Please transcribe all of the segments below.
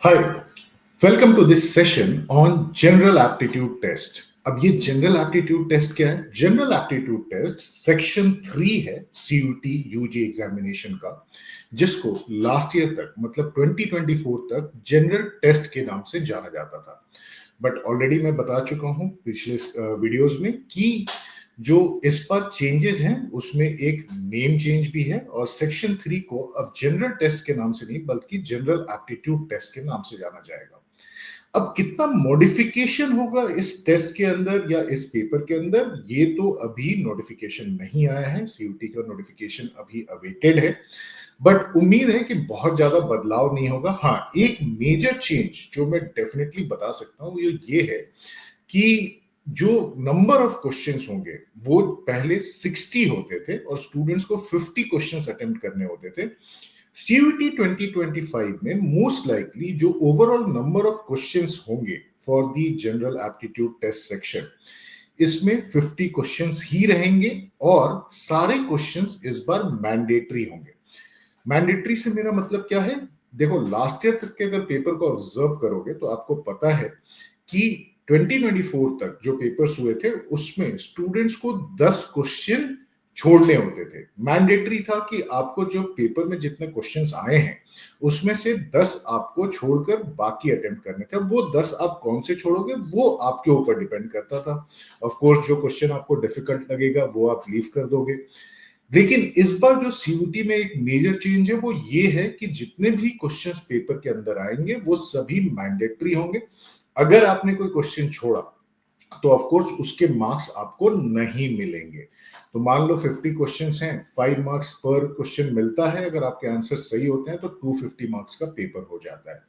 Hi, welcome to this session on general aptitude test. अब ये general aptitude test क्या है? जनरल एप्टीट्यूड टेस्ट सेक्शन 3 है CUT UG examination का, जिसको लास्ट ईयर तक मतलब 2024 तक जनरल टेस्ट के नाम से जाना जाता था। बट ऑलरेडी मैं बता चुका हूं पिछले वीडियोस में कि जो इस पर चेंजेस हैं उसमें एक नेम चेंज भी है और सेक्शन 3 को अब जनरल टेस्ट के नाम से नहीं बल्कि जनरल एप्टीट्यूड टेस्ट के नाम से जाना जाएगा। अब कितना मॉडिफिकेशन होगा इस टेस्ट के अंदर या इस पेपर के अंदर, ये तो अभी नोटिफिकेशन नहीं आया है। सीयूटी का नोटिफिकेशन अभी अवेटेड है, बट उम्मीद है कि बहुत ज्यादा बदलाव नहीं होगा। हाँ, एक मेजर चेंज जो मैं डेफिनेटली बता सकता हूं ये है कि जो नंबर ऑफ क्वेश्चंस होंगे वो पहले 60 होते थे और स्टूडेंट्स को 50 क्वेश्चंस अटेम्प्ट करने होते थे। सीयूटी 2025 में मोस्ट लाइकली जो ओवरऑल नंबर ऑफ क्वेश्चंस होंगे for the general aptitude test section, इसमें 50 क्वेश्चंस ही रहेंगे और सारे क्वेश्चंस इस बार मैंडेटरी होंगे। मैंडेटरी से मेरा मतलब क्या है? देखो, लास्ट ईयर तक के अगर पेपर को ऑब्जर्व करोगे तो आपको पता है कि 2024 तक जो पेपर्स हुए थे उसमें स्टूडेंट्स को 10 क्वेश्चन छोड़ने होते थे। मैंडेटरी था कि आपको जो पेपर में जितने क्वेश्चंस आए हैं उसमें से 10 आपको छोड़कर बाकी अटेम्प्ट करने थे। वो 10 आप कौन से छोड़ोगे वो आपके ऊपर डिपेंड करता था। ऑफ कोर्स जो क्वेश्चन आपको डिफिकल्ट लगेगा वो आप लीव कर दोगे। लेकिन इस बार जो सीयूटी में एक मेजर चेंज है वो ये है कि जितने भी क्वेश्चंस पेपर के अंदर आएंगे वो सभी मैंडेटरी होंगे। अगर आपने कोई क्वेश्चन छोड़ा तो ऑफ कोर्स उसके मार्क्स आपको नहीं मिलेंगे। तो मान लो 50 क्वेश्चंस हैं, 5 मार्क्स पर क्वेश्चन मिलता है। अगर आपके आंसर सही होते हैं तो 250 मार्क्स का पेपर हो जाता है।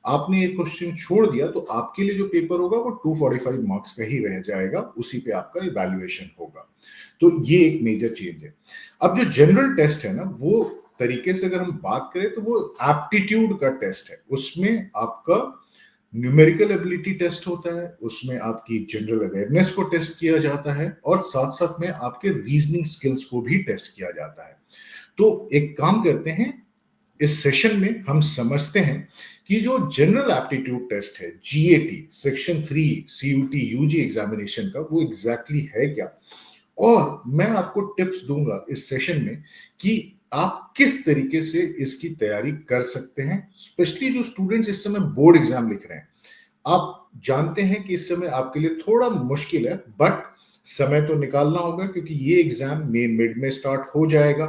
आपने एक क्वेश्चन छोड़ दिया तो आपके लिए जो पेपर होगा वो 245 मार्क्स का ही रह जाएगा, उसी पे आपका इवैल्यूएशन होगा। तो ये एक मेजर चेंज है। अब जो जनरल टेस्ट है ना, वो तरीके से अगर हम बात करें तो वो एप्टीट्यूड का टेस्ट है। उसमें आपका न्यूमेरिकल एबिलिटी टेस्ट होता है, उसमें आपकी जनरल अवेयरनेस को टेस्ट किया जाता है और साथ साथ में आपके रीजनिंग स्किल्स को भी टेस्ट किया जाता है। तो एक काम करते हैं, इस सेशन में हम समझते हैं कि जो जनरल एप्टीट्यूड टेस्ट है GAT section 3 CUET UG examination का, वो एग्जैक्टली है क्या। और मैं आपको टिप्स दूंगा इस सेशन में कि आप किस तरीके से इसकी तैयारी कर सकते हैं। स्पेशली जो स्टूडेंट्स इस समय बोर्ड एग्जाम लिख रहे हैं, आप जानते हैं कि इस समय आपके लिए थोड़ा मुश्किल है, बट समय तो निकालना होगा क्योंकि ये एग्जाम मई मिड में स्टार्ट हो जाएगा।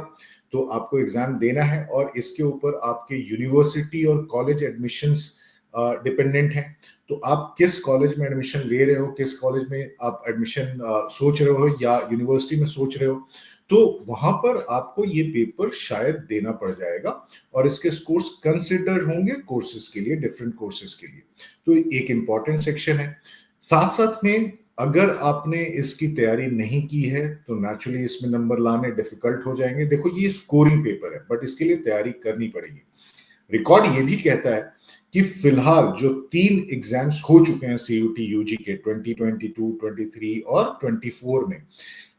तो आपको एग्जाम देना है और इसके ऊपर आपके यूनिवर्सिटी और कॉलेज एडमिशंस डिपेंडेंट हैं। तो आप किस कॉलेज में एडमिशन ले रहे हो, किस कॉलेज में आप एडमिशन सोच रहे हो या यूनिवर्सिटी में सोच रहे हो, तो वहां पर आपको ये पेपर शायद देना पड़ जाएगा और इसके स्कोर्स कंसिडर होंगे कोर्सेज के लिए, डिफरेंट कोर्सेज के लिए। तो एक इंपॉर्टेंट सेक्शन है। साथ साथ में अगर आपने इसकी तैयारी नहीं की है तो नेचुरली इसमें नंबर लाने डिफिकल्ट हो जाएंगे। देखो, ये स्कोरिंग पेपर है बट इसके लिए तैयारी करनी पड़ेगी। रिकॉर्ड ये भी कहता है कि फिलहाल जो 3 एग्जाम्स हो चुके हैं सीयूटी यूजी के 2022, 23 और 24 में,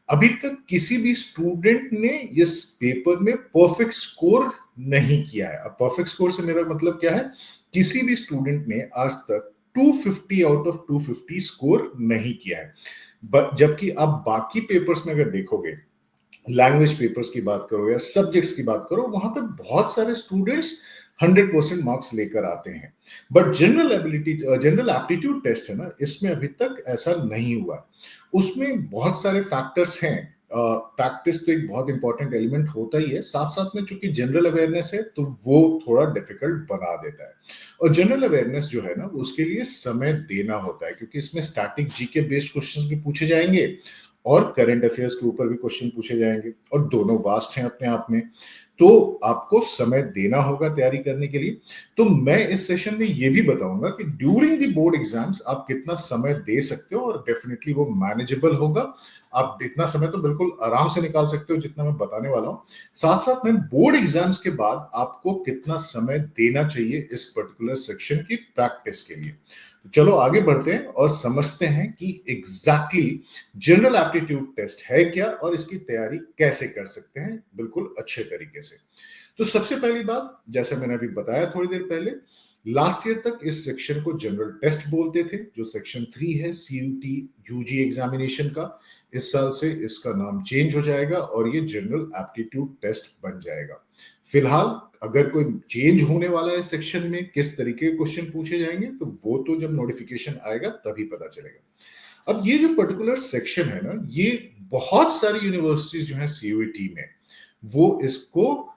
अभी तक किसी भी स्टूडेंट ने इस पेपर में परफेक्ट स्कोर नहीं किया है। अब परफेक्ट स्कोर से मेरा मतलब क्या है? किसी भी स्टूडेंट ने आज तक 250 आउट ऑफ 250 स्कोर नहीं किया है। जबकि आप बाकी पेपर्स में अगर देखोगे, लैंग्वेज पेपर्स की बात करो या सब्जेक्ट्स की बात करो, वहां पे बहुत सारे स्टूडेंट्स 100% मार्क्स लेकर आते हैं। बट जनरल एप्टीट्यूड टेस्ट है ना, इसमें अभी तक ऐसा नहीं हुआ है। उसमें बहुत सारे फैक्टर्स हैं। प्रैक्टिस तो एक बहुत इंपॉर्टेंट एलिमेंट होता ही है, साथ साथ में चूंकि जनरल अवेयरनेस है तो वो थोड़ा डिफिकल्ट बना देता है। और जनरल अवेयरनेस जो है ना, उसके लिए समय देना होता है क्योंकि इसमें स्टैटिक जीके बेस्ड क्वेश्चंस भी पूछे जाएंगे और करंट अफेयर्स के ऊपर भी क्वेश्चन पूछे जाएंगे और दोनों वास्ट हैं अपने आप में। तो आपको समय देना होगा तैयारी करने के लिए। तो मैं इस सेशन में ये भी बताऊंगा कि ड्यूरिंग द बोर्ड एग्जाम्स आप कितना समय दे सकते हो और डेफिनेटली वो मैनेजेबल होगा। आप इतना समय तो बिल्कुल आराम से निकाल सकते हो जितना मैं बताने वाला हूं। साथ साथ में बोर्ड एग्जाम्स के बाद आपको कितना समय देना चाहिए इस पर्टिकुलर सेक्शन की प्रैक्टिस के लिए। तो चलो आगे बढ़ते हैं और समझते हैं कि एग्जैक्टली जनरल एप्टीट्यूड टेस्ट है क्या और इसकी तैयारी कैसे कर सकते हैं बिल्कुल अच्छे तरीके से। तो सबसे पहली बात, जैसे मैंने अभी बताया थोड़ी देर पहले, लास्ट ईयर तक इस सेक्शन को जनरल टेस्ट बोलते थे, जो सेक्शन 3 है सीयूटी यूजी एग्जामिनेशन का। इस साल से इसका नाम चेंज हो जाएगा और ये जनरल एप्टीट्यूड टेस्ट बन जाएगा। फिलहाल अगर कोई चेंज होने वाला है सेक्शन में, किस तरीके के क्वेश्चन पूछे जाएंगे, तो वो तो जब नोटिफिकेशन आएगा तभी पता चलेगा। अब ये जो पर्टिकुलर सेक्शन है ना, ये बहुत सारी यूनिवर्सिटीज जो है सीयूईटी में, वो इसको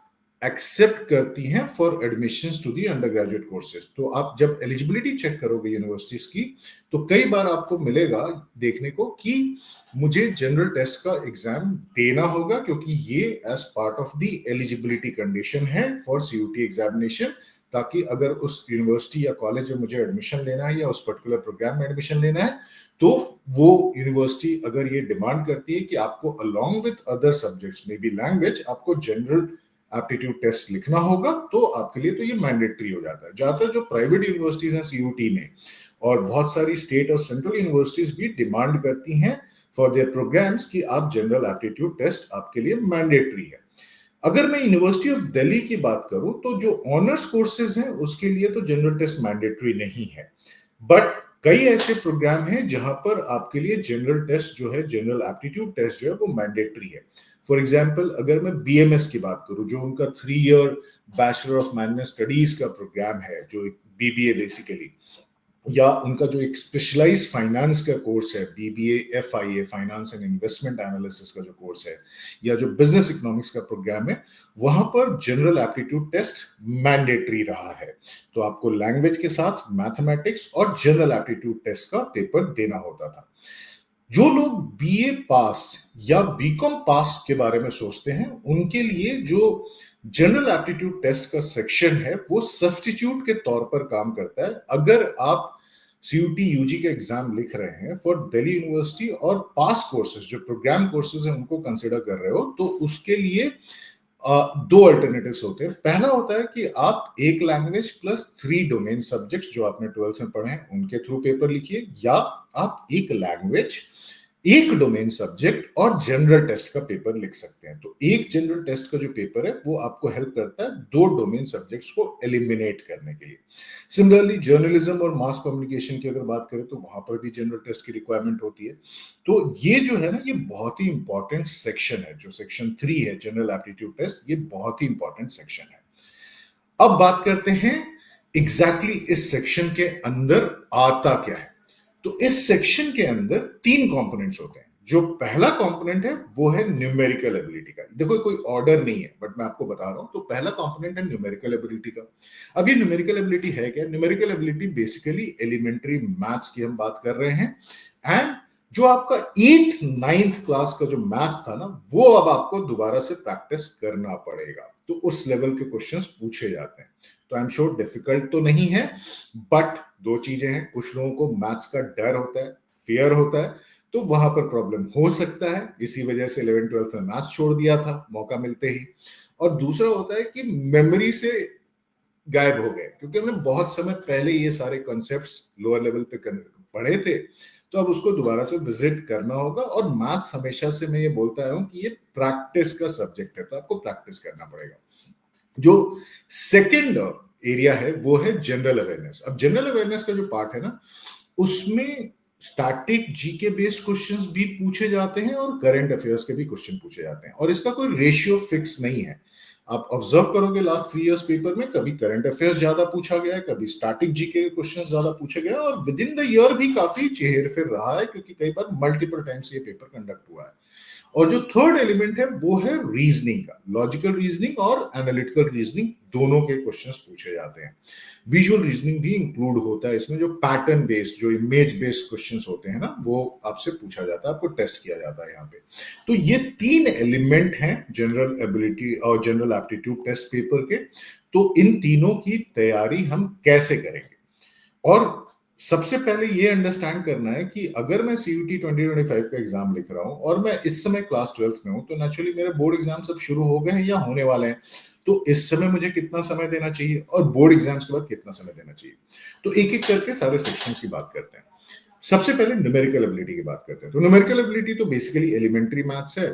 एक्सेप्ट करती हैं for admissions to the undergraduate courses. तो आप जब एलिजिबिलिटी चेक करोगे यूनिवर्सिटीज की, तो कई बार आपको मिलेगा देखने को कि मुझे जनरल टेस्ट का एग्जाम देना होगा, क्योंकि ये as part of the eligibility condition है फॉर सीयूटी एग्जामिनेशन, ताकि अगर उस यूनिवर्सिटी या कॉलेज में मुझे एडमिशन लेना है या उस पर्टिकुलर प्रोग्राम में एडमिशन लेना है, तो वो यूनिवर्सिटी अगर ये डिमांड करती है कि आपको अलोंग विद अदर सब्जेक्ट्स में भी लैंग्वेज आपको जनरल एप्टीट्यूड टेस्ट लिखना होगा, तो आपके लिए तो ये मैंडेटरी हो जाता है। ज्यादातर जो प्राइवेट यूनिवर्सिटीज हैं सीयूटी में, और बहुत सारी स्टेट और सेंट्रल यूनिवर्सिटीज भी डिमांड करती हैं फॉर देयर प्रोग्राम्स कि आप जनरल एप्टीट्यूड टेस्ट आपके लिए मैंडेटरी है। अगर मैं यूनिवर्सिटी ऑफ दिल्ली की बात करूं, तो जो ऑनर्स कोर्सेज हैं उसके लिए तो जनरल टेस्ट मैंडेटरी नहीं है, बट कई ऐसे प्रोग्राम हैं जहां पर आपके लिए जनरल टेस्ट जो है, जनरल एप्टीट्यूड टेस्ट जो है, वो मैंडेटरी है। फॉर एग्जाम्पल, अगर मैं बीएमएस की बात करूं, जो उनका 3 year bachelor of management studies का प्रोग्राम है, जो बीबीए बेसिकली, या उनका जो एक स्पेशलाइज्ड फाइनेंस का कोर्स है, BBA FIA, finance and investment analysis का जो कोर्स है, या जो बिजनेस इकोनॉमिक्स का प्रोग्राम है, वहां पर जनरल एप्टीट्यूड टेस्ट मैंडेटरी रहा है। तो आपको लैंग्वेज के साथ मैथमेटिक्स और जनरल एप्टीट्यूड टेस्ट का पेपर देना होता था। जो लोग बीए पास या बीकॉम पास के बारे में सोचते हैं, उनके लिए जो जनरल एप्टीट्यूड टेस्ट का सेक्शन है, वो सब्स्टिट्यूट के तौर पर काम करता है। अगर आप सीयूटी यूजी के एग्जाम लिख रहे हैं फॉर दिल्ली यूनिवर्सिटी और पास कोर्सेज, जो प्रोग्राम कोर्सेज हैं, उनको कंसिडर कर रहे हो, तो उसके लिए दो अल्टरनेटिव्स होते हैं। पहला होता है कि आप एक लैंग्वेज प्लस 3 डोमेन सब्जेक्ट्स जो आपने 12th में पढ़े हैं उनके थ्रू पेपर लिखिए, या आप एक लैंग्वेज, एक डोमेन सब्जेक्ट और जनरल टेस्ट का पेपर लिख सकते हैं। तो एक जनरल टेस्ट का जो पेपर है, वो आपको हेल्प करता है 2 डोमेन सब्जेक्ट्स को एलिमिनेट करने के लिए। सिमिलरली जर्नलिज्म और मास कम्युनिकेशन की अगर बात करें, तो वहां पर भी जनरल टेस्ट की रिक्वायरमेंट होती है। तो ये जो है ना, ये बहुत ही इंपॉर्टेंट सेक्शन है, जो सेक्शन 3 है जनरल एप्टीट्यूड टेस्ट, ये बहुत ही इंपॉर्टेंट सेक्शन है। अब बात करते हैं एग्जैक्टली इस सेक्शन के अंदर आता क्या है। तो इस सेक्शन के अंदर 3 कंपोनेंट्स होते हैं। जो पहला कंपोनेंट है वो है न्यूमेरिकल एबिलिटी का। देखो कोई ऑर्डर नहीं है, बट मैं आपको बता रहा हूं। तो पहला कंपोनेंट है न्यूमेरिकल एबिलिटी का। अब ये न्यूमेरिकल एबिलिटी है क्या? Numerical ability basically elementary maths की हम बात कर रहे हैं, एंड जो आपका 8th 9th क्लास का जो मैथ्स था ना, वो अब आपको दोबारा से प्रैक्टिस करना पड़ेगा। तो उस लेवल के क्वेश्चंस पूछे जाते हैं। तो आई एम श्योर डिफिकल्ट तो नहीं है, बट 2 चीजें हैं। कुछ लोगों को मैथ्स का डर होता है, फियर होता है, तो वहां पर प्रॉब्लम हो सकता है। इसी वजह से 11th 12th में मैथ्स छोड़ दिया था मौका मिलते ही। और दूसरा होता है कि मेमोरी से गायब हो गए, क्योंकि हमने बहुत समय पहले ये सारे कॉन्सेप्ट्स लोअर लेवल पे पढ़े थे, तो अब उसको दोबारा से विजिट करना होगा। और मैथ्स हमेशा से मैं ये बोलता आया हूं कि ये प्रैक्टिस का सब्जेक्ट है, तो आपको प्रैक्टिस करना पड़ेगा। जो सेकंड एरिया है वो है जनरल अवेयरनेस। अब जनरल अवेयरनेस का जो पार्ट है ना, उसमें स्टैटिक जीके बेस्ड क्वेश्चंस भी पूछे जाते हैं और करंट अफेयर्स के भी क्वेश्चन पूछे जाते हैं, और इसका कोई रेशियो फिक्स नहीं है। आप ऑब्जर्व करोगे लास्ट 3 इयर्स पेपर में कभी करंट अफेयर्स ज्यादा पूछा गया है, कभी स्टैटिक जीके के क्वेश्चंस ज्यादा पूछे गए, और विद इन द ईयर भी काफी चेहर फिर रहा है, क्योंकि कई बार मल्टीपल टाइम्स ये पेपर कंडक्ट हुआ है। और जो थर्ड एलिमेंट है वो है रीजनिंग का। लॉजिकल रीजनिंग और एनालिटिकल रीजनिंग दोनों के क्वेश्चंस पूछे जाते हैं। विजुअल रीजनिंग भी इंक्लूड होता है इसमें। जो पैटर्न बेस्ड, जो इमेज बेस्ड क्वेश्चंस होते हैं ना, वो आपसे पूछा जाता है, आपको टेस्ट किया जाता है यहाँ पे। तो ये 3 एलिमेंट हैं जनरल एबिलिटी और जनरल एप्टीट्यूड टेस्ट पेपर के। तो इन तीनों की तैयारी हम कैसे करेंगे? और सबसे पहले ये अंडरस्टैंड करना है कि अगर मैं सीयूटी 2025 का एग्जाम लिख रहा हूं और मैं इस समय क्लास 12th में हूं, तो नेचुरली मेरे बोर्ड एग्जाम सब शुरू हो गए हैं या होने वाले हैं। तो इस समय मुझे कितना समय देना चाहिए और बोर्ड एग्जाम्स के बाद कितना समय देना चाहिए? तो एक एक करके सारे सेक्शंस की बात करते हैं। सबसे पहले न्यूमेरिकल एबिलिटी की बात करते हैं। तो न्यूमेरिकल एबिलिटी तो बेसिकली एलिमेंट्री मैथ्स है।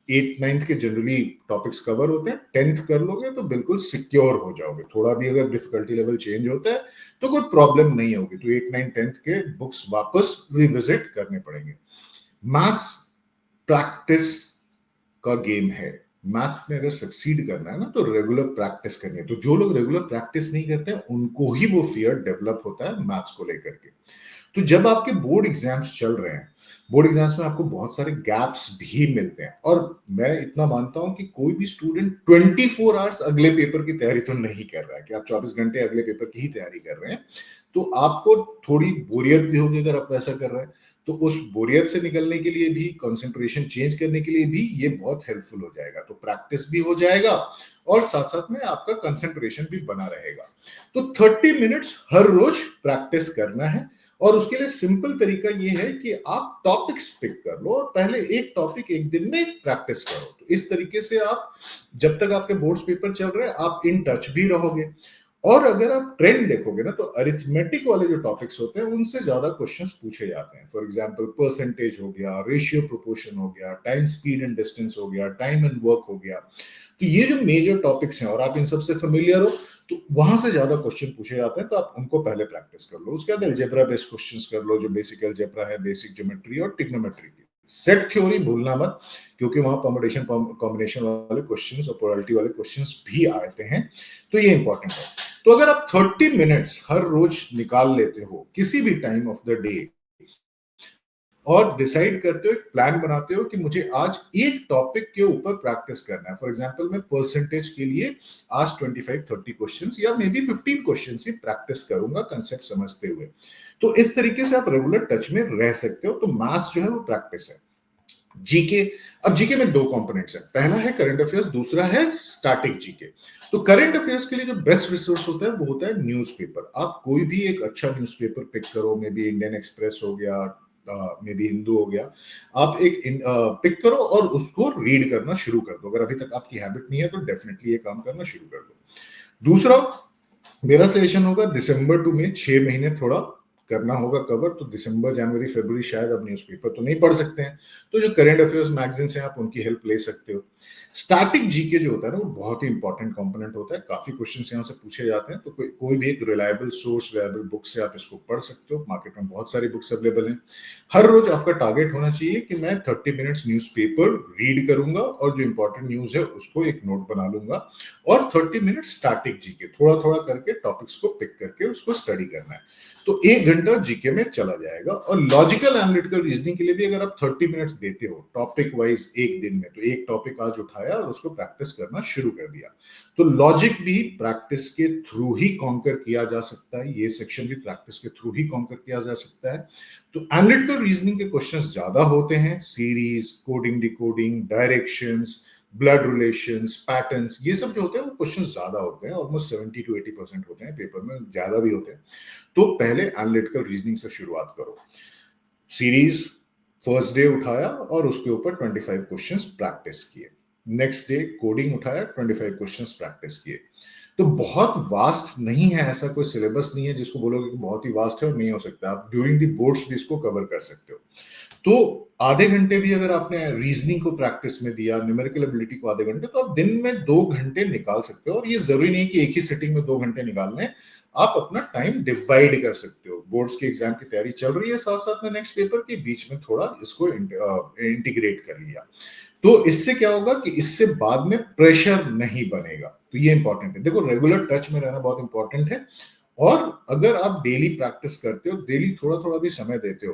8 9th के जनरली टॉपिक्स कवर होते हैं, 10th कर लोगे तो बिल्कुल सिक्योर हो जाओगे। थोड़ा भी अगर डिफिकल्टी लेवल चेंज होता है तो कोई प्रॉब्लम नहीं होगी, तो 8 9 10th के बुक्स वापस रिविजिट करने पड़ेंगे। मैथ्स प्रैक्टिस का गेम है। मैथ में अगर सक्सीड करना है ना तो रेगुलर प्रैक्टिस करनी है। तो जो लोग रेगुलर प्रैक्टिस नहीं करते हैं उनको ही वो फियर डेवलप होता है मैथ्स को लेकर के। तो जब आपके बोर्ड एग्जाम्स चल रहे हैं, बोर्ड एग्जाम्स में आपको बहुत सारे गैप्स भी मिलते हैं, और मैं इतना मानता हूं कि कोई भी स्टूडेंट 24 आवर्स अगले पेपर की तैयारी तो नहीं कर रहा है कि आप 24 घंटे अगले पेपर की ही तैयारी कर रहे हैं। तो आपको थोड़ी बोरियत भी होगी अगर आप वैसा कर रहे हैं, तो उस बोरियत से निकलने के लिए भी, कंसंट्रेशन चेंज करने के लिए भी ये बहुत हेल्पफुल हो जाएगा। तो प्रैक्टिस भी हो जाएगा और साथ साथ में आपका कंसंट्रेशन भी बना रहेगा। तो 30 मिनट्स हर रोज प्रैक्टिस करना है, और उसके लिए सिंपल तरीका ये है कि आप टॉपिक्स पिक कर लो और पहले एक टॉपिक एक दिन में प्रैक्टिस करो। तो इस तरीके से आप, जब तक आपके बोर्ड्स पेपर चल रहे हैं, आप इन टच भी रहोगे। और अगर आप ट्रेंड देखोगे ना तो अरिथमेटिक वाले जो टॉपिक्स होते हैं उनसे ज्यादा क्वेश्चंस पूछे जाते हैं। फॉर एग्जांपल परसेंटेज हो गया, रेशियो प्रोपोर्शन हो गया, टाइम स्पीड एंड डिस्टेंस हो गया, टाइम एंड वर्क हो गया। तो ये जो मेजर टॉपिक्स हैं और आप इन सबसे फेमिलियर हो तो वहां से ज्यादा क्वेश्चन पूछे जाते हैं, तो आप उनको पहले प्रैक्टिस कर लो। उसके बाद अलजेब्रा बेस्ड क्वेश्चंस कर लो, जो बेसिक अलजेब्रा है, बेसिक ज्योमेट्री और ट्रिग्नोमेट्री की। सेट थ्योरी भूलना मत, क्योंकि वहां परमुटेशन कॉम्बिनेशन वाले क्वेश्चंस और प्रोबेबिलिटी वाले क्वेश्चंस भी आते हैं, तो ये इंपॉर्टेंट है। तो अगर आप 30 मिनट्स हर रोज निकाल लेते हो किसी भी टाइम ऑफ द डे, और डिसाइड करते हो, एक प्लान बनाते हो कि मुझे आज एक टॉपिक के ऊपर प्रैक्टिस करना है। फॉर एग्जांपल मैं परसेंटेज के लिए आज 25-30 क्वेश्चंस या may be 15 questions he practice करूंगा कंसेप्ट समझते हुए। तो इस तरीके से आप रेगुलर टच में रह सकते हो। तो मैथ्स जो है वो प्रैक्टिस है। जीके, अब जीके में दो कंपोनेंट्स हैं, पहला है करंट अफेयर्स, दूसरा है स्टैटिक जीके। तो करंट अफेयर्स के लिए जो बेस्ट रिसोर्स होता है वो होता है न्यूज़पेपर। आप कोई भी एक अच्छा न्यूज़पेपर पिक करो, मे बी इंडियन एक्सप्रेस हो गया, मे बी हिंदू हो गया, आप एक पिक करो और उसको रीड करना शुरू कर दो। अगर अभी तक आपकी हैबिट नहीं है तो डेफिनेटली ये काम करना शुरू कर दो। दूसरा मेरा सजेशन होगा, दिसंबर टू मई 6 महीने थोड़ा करना होगा कवर। तो दिसंबर, जनवरी, फरवरी शायद आप न्यूज़पेपर तो नहीं पढ़ सकते हैं, तो जो करंट अफेयर्स मैगजीन्स हैं आप उनकी हेल्प ले सकते हो। स्टैटिक जीके जो होता है ना वो बहुत ही इंपॉर्टेंट कंपोनेंट होता है। काफी क्वेश्चंस यहाँ से पूछे जाते हैं, तो कोई भी एक रिलायबल सोर्स, रिलायबल बुक से आप इसको पढ़ सकते हो। मार्केट में बहुत सारी बुक्स अवेलेबल हैं। हर रोज आपका टारगेट होना चाहिए कि मैं 30 मिनट्स न्यूज़पेपर रीड करूंगा और जो इंपॉर्टेंट न्यूज है उसको एक नोट बना लूंगा, और 30 मिनट स्टैटिक जीके थोड़ा थोड़ा करके टॉपिक्स को पिक करके उसको स्टडी करना है। तो 1 घंटा जीके में चला जाएगा। और लॉजिकल एनालिटिकल रीजनिंग के लिए भी अगर आप 30 मिनट्स देते हो टॉपिक वाइज एक दिन में, तो एक टॉपिक आज उठाया और उसको प्रैक्टिस करना शुरू कर दिया। तो लॉजिक भी प्रैक्टिस के थ्रू ही कॉन्कर किया जा सकता है, ये सेक्शन भी प्रैक्टिस के थ्रू ही कॉन्कर किया जा सकता है। तो एनालिटिकल रीजनिंग के क्वेश्चंस ज्यादा होते हैं, series, coding, decoding, directions, blood relations, patterns, ये सब जो होते हैं वो क्वेश्चंस ज्यादा होते हैं, ऑलमोस्ट 70 to 80% होते हैं, पेपर में ज्यादा भी होते हैं। तो पहले एनालिटिकल रीजनिंग से शुरुआत करो। सीरीज फर्स्ट डे उठाया और उसके ऊपर 25 क्वेश्चंस प्रैक्टिस किए। नेक्स्ट डे कोडिंग उठाया, 25 क्वेश्चंस प्रैक्टिस किए। तो बहुत वास्ट नहीं है, ऐसा कोई सिलेबस नहीं है जिसको बोलोगे कि बहुत ही वास्ट है और नहीं हो सकता। आप ड्यूरिंग द बोर्ड्स भी इसको कवर कर सकते हो। तो आधे घंटे भी अगर आपने रीजनिंग को प्रैक्टिस में दिया, न्यूमेरिकल एबिलिटी को आधे घंटे, तो आप दिन में 2 घंटे निकाल सकते हो। और ये जरूरी नहीं कि एक ही सिटिंग में 2 घंटे निकालने, आप अपना टाइम डिवाइड कर सकते हो। बोर्ड्स के एग्जाम की तैयारी चल रही है, साथ साथ में नेक्स्ट पेपर के बीच में थोड़ा इसको इंटीग्रेट कर लिया। तो इससे क्या होगा कि इससे बाद में प्रेशर नहीं बनेगा। तो ये इंपॉर्टेंट है। देखो, रेगुलर टच में रहना बहुत इंपॉर्टेंट है। और अगर आप डेली प्रैक्टिस करते हो, डेली थोड़ा थोड़ा भी समय देते हो,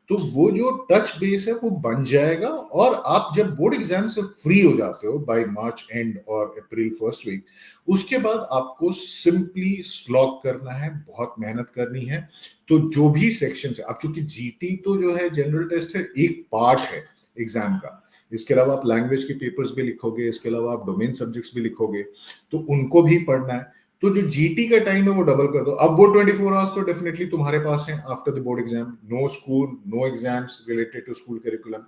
तो वो जो टच बेस है वो बन जाएगा। और आप जब बोर्ड एग्जाम से फ्री हो जाते हो बाय मार्च एंड और अप्रैल फर्स्ट वीक, उसके बाद आपको सिंपली स्लॉग करना है, बहुत मेहनत करनी है। तो जो भी सेक्शन है, अब चूंकि जीटी तो जो है जनरल टेस्ट है, एक पार्ट है एग्जाम का। इसके अलावा आप लैंग्वेज के पेपर्स भी लिखोगे, इसके अलावा आप डोमेन सब्जेक्ट्स भी लिखोगे, तो उनको भी पढ़ना है। तो जो जीटी का टाइम है वो डबल कर दो। अब वो 24 आवर्स तो डेफिनेटली तुम्हारे पास है after the board exam, no school, no exams related to school curriculum.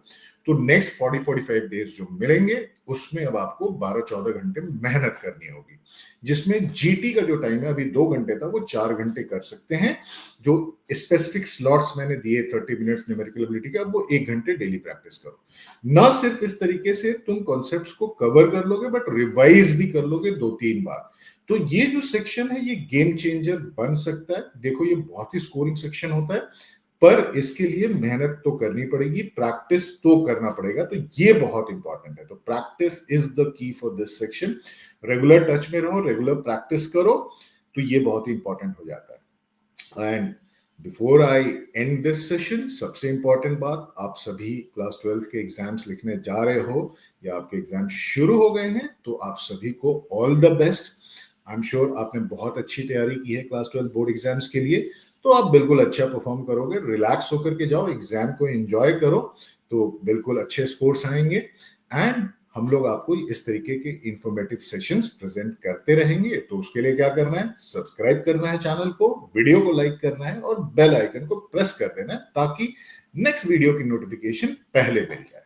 तो नेक्स्ट 40-45 डेज जो मिलेंगे उसमें अब आपको 12-14 घंटे मेहनत करनी होगी, जिसमें जीटी का जो टाइम है अभी 2 घंटे था वो 4 घंटे कर सकते हैं। जो स्पेसिफिक स्लॉट्स मैंने दिए 30 मिनट्स न्यूमेरिकल एबिलिटी का, वो 1 घंटे डेली प्रैक्टिस करो। ना सिर्फ इस तरीके से तुम कॉन्सेप्ट्स को कवर कर लोगे बट रिवाइज भी कर लोगे 2-3 बार। तो ये जो सेक्शन है ये गेम चेंजर बन सकता है। देखो ये बहुत ही स्कोरिंग सेक्शन होता है, पर इसके लिए मेहनत तो करनी पड़ेगी, प्रैक्टिस तो करना पड़ेगा। तो ये बहुत इंपॉर्टेंट है। तो practice is the key for this section. Regular touch में रहो, रेगुलर प्रैक्टिस करो, तो ये बहुत ही इंपॉर्टेंट हो जाता है। And before I and this session, सबसे इंपॉर्टेंट बात, आप सभी क्लास 12 के एग्जाम्स लिखने जा रहे हो या आपके एग्जाम शुरू हो गए हैं, तो आप सभी को all the best. I am sure आपने बहुत अच्छी तैयारी की है क्लास 12 बोर्ड एग्जाम्स के लिए, तो आप बिल्कुल अच्छा परफॉर्म करोगे। रिलैक्स होकर के जाओ, एग्जाम को एंजॉय करो, तो बिल्कुल अच्छे स्कोर्स आएंगे। एंड हम लोग आपको इस तरीके के इंफॉर्मेटिव सेशंस प्रेजेंट करते रहेंगे। तो उसके लिए क्या करना है, सब्सक्राइब करना है चैनल को, वीडियो को लाइक करना है और बेल आइकन को प्रेस कर देना है, ताकि नेक्स्ट वीडियो की नोटिफिकेशन पहले मिल जाए।